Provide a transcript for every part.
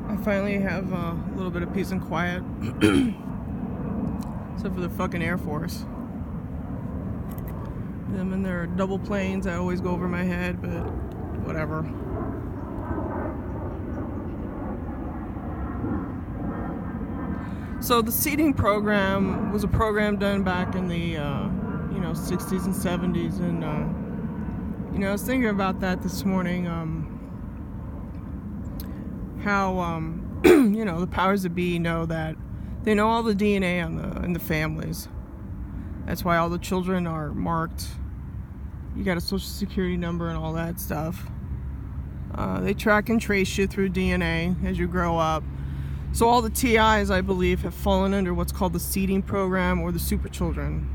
Well, I finally have a little bit of peace and quiet. Except for the fucking Air Force. Them and their double planes that always go over my head, but whatever. So the seating program was a program done back in the 60s and 70s, and I was thinking about that this morning. How the powers that be know that they know all the DNA in the families. That's why all the children are marked. You got a social security number and all that stuff. They track and trace you through DNA as you grow up. So all the TIs, I believe, have fallen under what's called the seeding program or the super children.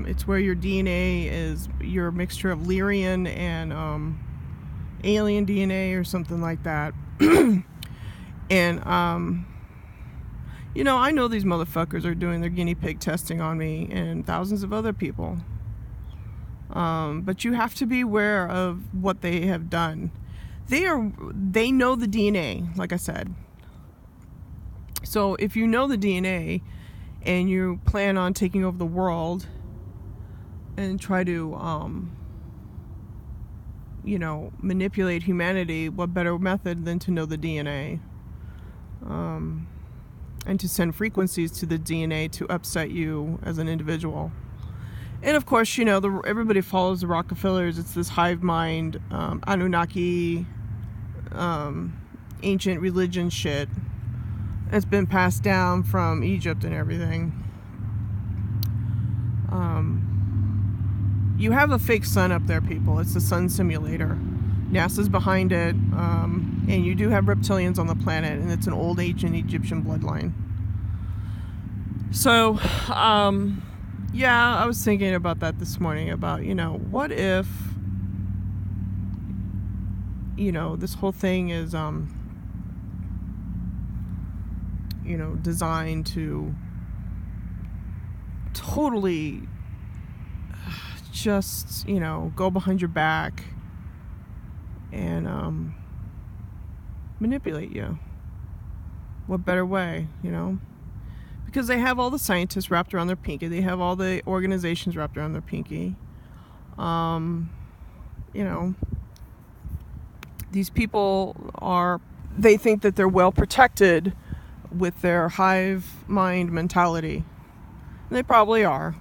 It's where your DNA is your mixture of Lyrian and alien DNA or something like that. And I know these motherfuckers are doing their guinea pig testing on me and thousands of other people. But you have to be aware of what they have done. They know the DNA, like I said. So if you know the DNA and you plan on taking over the world and try to manipulate humanity, what better method than to know the DNA? And to send frequencies to the DNA to upset you as an individual. And of course, everybody follows the Rockefellers. It's this hive mind, Anunnaki, ancient religion shit. It's been passed down from Egypt and everything. You have a fake sun up there, people. It's the sun simulator. NASA's behind it, and you do have reptilians on the planet, and it's an old ancient Egyptian bloodline. So, I was thinking about that this morning, about, what if, this whole thing is, designed to totally just, go behind your back and manipulate you. What better way, Because they have all the scientists wrapped around their pinky. They have all the organizations wrapped around their pinky. These people they think that they're well protected with their hive mind mentality. And they probably are.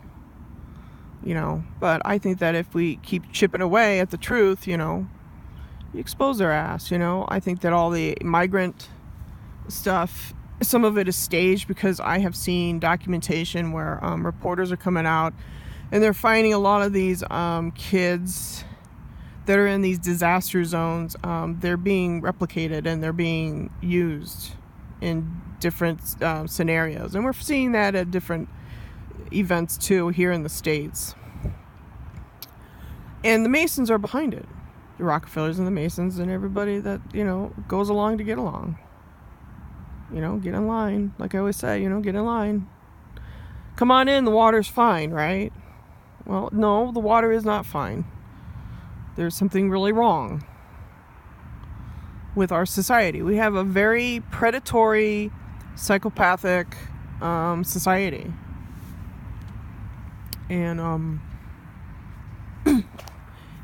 But I think that if we keep chipping away at the truth, you expose their ass, I think that all the migrant stuff, some of it is staged, because I have seen documentation where reporters are coming out and they're finding a lot of these kids that are in these disaster zones. They're being replicated and they're being used in different scenarios. And we're seeing that at different events too here in the States. And the Masons are behind it. The Rockefellers and the Masons and everybody that, goes along to get along. Get in line. Like I always say, get in line. Come on in, the water's fine, right? Well, no, the water is not fine. There's something really wrong with our society. We have a very predatory, psychopathic society. And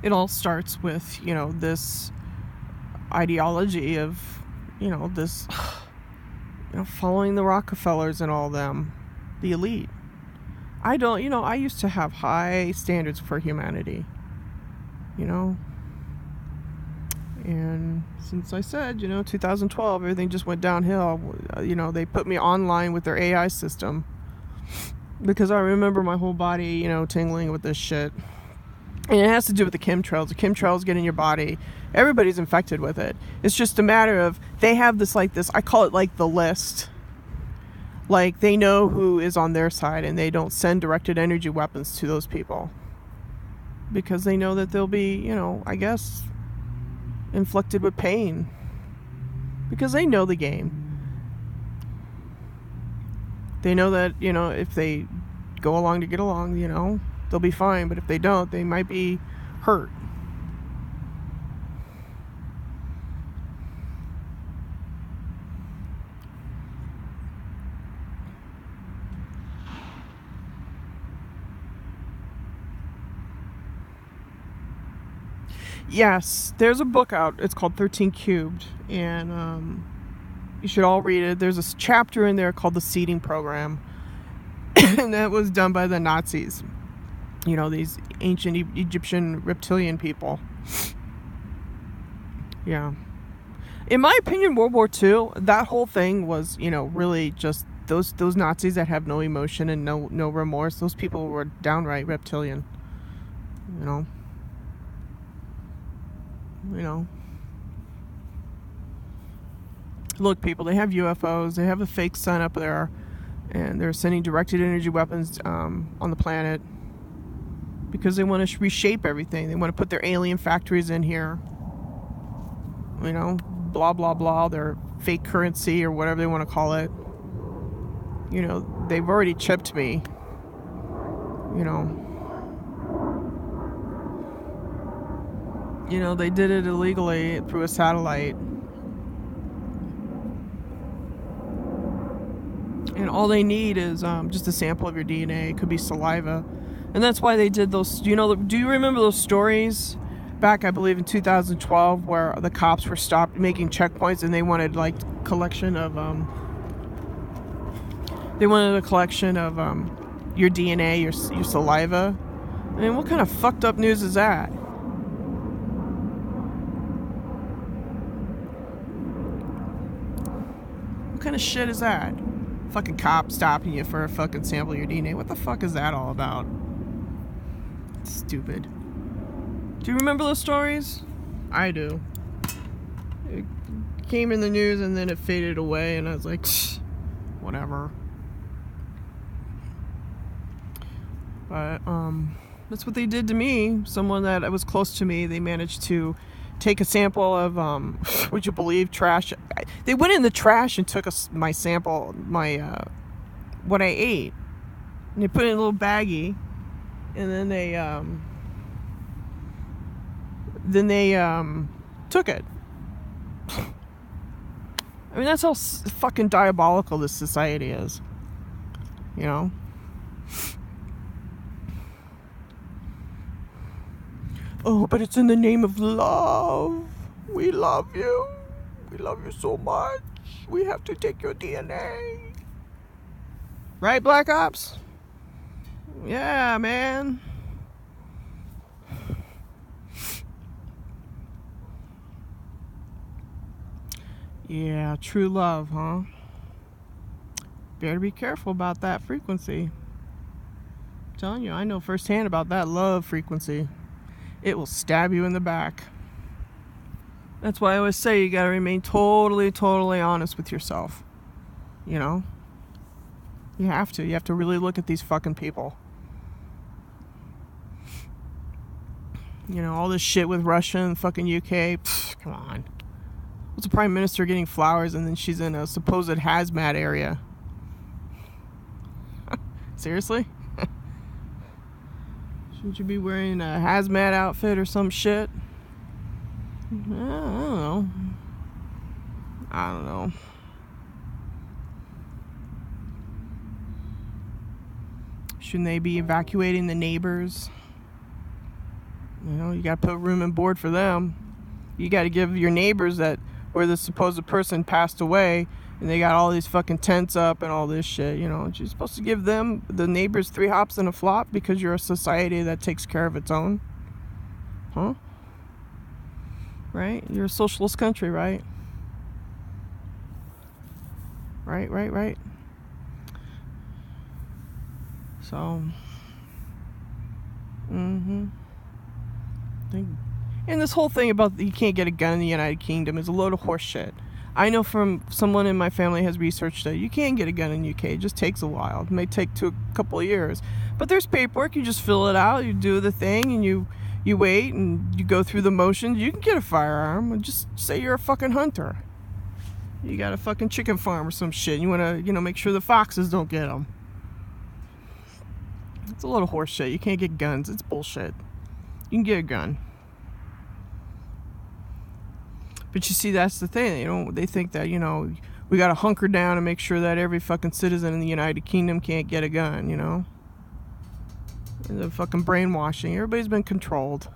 it all starts with, this ideology of, this, following the Rockefellers and all them, the elite. I used to have high standards for humanity, and since I said, 2012, everything just went downhill. They put me online with their AI system because I remember my whole body, tingling with this shit. And it has to do with the chemtrails. The chemtrails get in your body. Everybody's infected with it. It's just a matter of, they have this, I call it like the list. Like, they know who is on their side, and they don't send directed energy weapons to those people. Because they know that they'll be, I guess, inflicted with pain. Because they know the game. They know that, if they go along to get along, they'll be fine. But if they don't, they might be hurt. Yes, there's a book out. It's called 13 Cubed, and you should all read it. There's a chapter in there called the Seeding Program, and that was done by the Nazis. You know, these ancient Egyptian reptilian people. Yeah. In my opinion, World War II, that whole thing was, you know, really just those Nazis that have no emotion and no remorse. Those people were downright reptilian. You know. Look, people, they have UFOs. They have a fake sun up there, and they're sending directed energy weapons on the planet because they want to reshape everything. They want to put their alien factories in here. You know, blah blah blah. Their fake currency or whatever they want to call it. You know, they've already chipped me. You know, they did it illegally through a satellite. And all they need is just a sample of your DNA. It could be saliva. And that's why they did those. Do you remember those stories back, I believe, in 2012 where the cops were stopped making checkpoints and they wanted like collection of your DNA, your saliva? I mean, what kind of fucked up news is that? What kind of shit is that? Fucking cop stopping you for a fucking sample of your DNA. What the fuck is that all about? Stupid. Do you remember those stories? I do. It came in the news and then it faded away and I was like, whatever. But that's what they did to me. Someone that was close to me, they managed to take a sample of, would you believe, trash. They went in the trash and took my sample, what I ate. And they put it in a little baggie. And then they took it. I mean, that's how fucking diabolical this society is. You know? Oh, but it's in the name of love. We love you. We love you so much. We have to take your DNA. Right, Black Ops? Yeah, man. Yeah, true love, huh? Better be careful about that frequency. I'm telling you, I know firsthand about that love frequency. It will stab you in the back. That's why I always say you gotta remain totally honest with yourself. You know? You have to. You have to really look at these fucking people. You know, all this shit with Russia and fucking UK. Pfft, come on. What's the prime minister getting flowers and then she's in a supposed hazmat area? Seriously? Shouldn't you be wearing a hazmat outfit or some shit? I don't know. Shouldn't they be evacuating the neighbors? You know, you gotta put room and board for them. You gotta give your neighbors that where the supposed person passed away and they got all these fucking tents up and all this shit, you know. You're supposed to give them, the neighbors, 3 hops and a flop because you're a society that takes care of its own? Huh? Right? You're a socialist country, right? Right. So, and this whole thing about you can't get a gun in the United Kingdom is a load of horse shit. I know from someone in my family has researched that you can get a gun in the UK. It just takes a while. It may take a couple of years. But there's paperwork. You just fill it out. You do the thing and you wait and you go through the motions. You can get a firearm. Just say you're a fucking hunter. You got a fucking chicken farm or some shit. You want to, make sure the foxes don't get them. It's a load of horse shit. You can't get guns. It's bullshit. You can get a gun. But you see, that's the thing. They think that, we got to hunker down and make sure that every fucking citizen in the United Kingdom can't get a gun, The fucking brainwashing. Everybody's been controlled.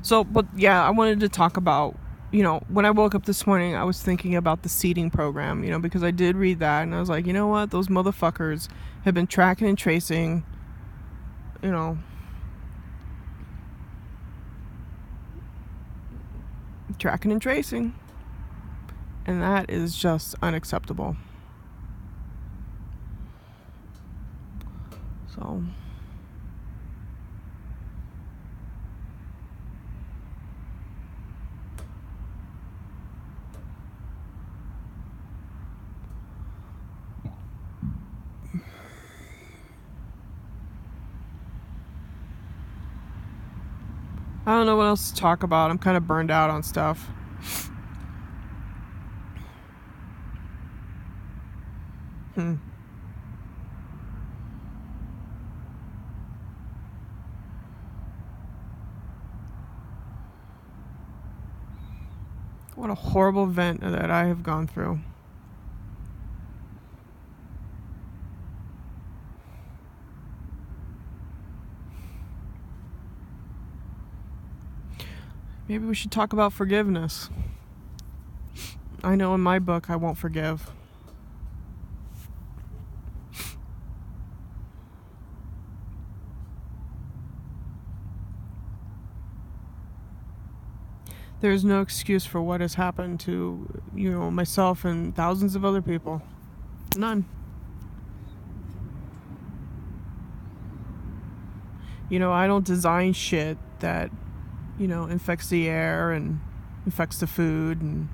So, but yeah, I wanted to talk about, when I woke up this morning, I was thinking about the seeding program, because I did read that and I was like, you know what? Those motherfuckers have been tracking and tracing, you know, tracking and tracing. And that is just unacceptable. So, I don't know what else to talk about. I'm kind of burned out on stuff. What a horrible event that I have gone through. Maybe we should talk about forgiveness. I know in my book I won't forgive. There's no excuse for what has happened to, myself and thousands of other people. None. I don't design shit that, infects the air and infects the food. And,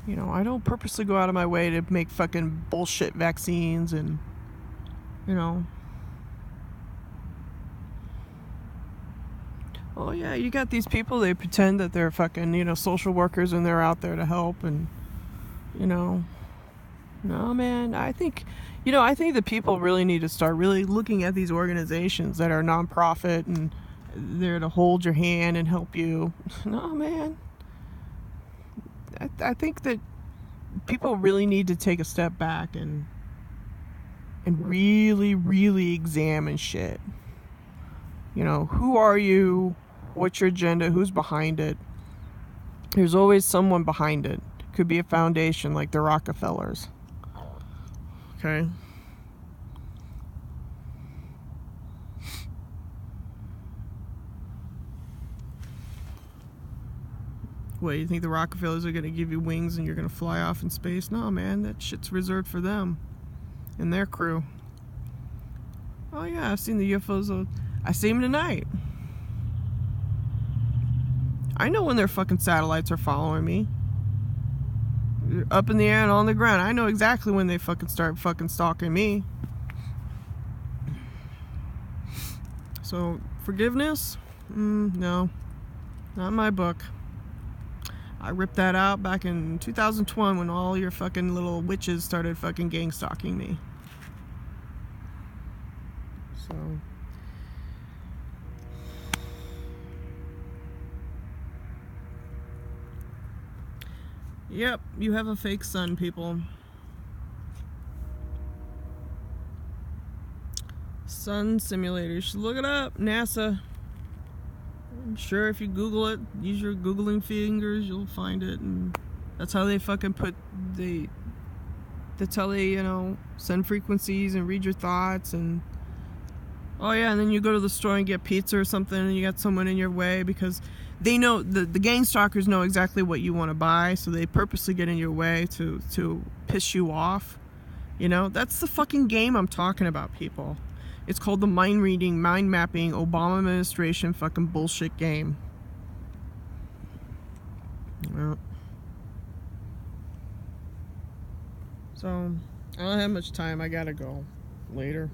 I don't purposely go out of my way to make fucking bullshit vaccines and, Oh yeah, you got these people, they pretend that they're fucking, social workers and they're out there to help and, no man, I think the people really need to start really looking at these organizations that are nonprofit and there to hold your hand and help you. No man, I think that people really need to take a step back and really, really examine shit. Who are you? What's your agenda? Who's behind it? There's always someone behind it. Could be a foundation like the Rockefellers. Okay? What, you think the Rockefellers are going to give you wings and you're going to fly off in space? No, man, that shit's reserved for them and their crew. Oh yeah, I've seen the UFOs. I see them tonight. I know when their fucking satellites are following me. Up in the air and on the ground. I know exactly when they fucking start fucking stalking me. So, forgiveness? No. Not in my book. I ripped that out back in 2001 when all your fucking little witches started fucking gang stalking me. So... Yep, you have a fake sun, people. Sun simulator. You should look it up. NASA. I'm sure if you Google it, use your Googling fingers, you'll find it. And that's how they fucking that's how they, send frequencies and read your thoughts. And oh yeah, and then you go to the store and get pizza or something and you got someone in your way because they know, the gang stalkers know exactly what you want to buy, so they purposely get in your way to piss you off. That's the fucking game I'm talking about, people. It's called the mind reading, mind mapping, Obama administration fucking bullshit game. Well, so, I don't have much time. I gotta go later.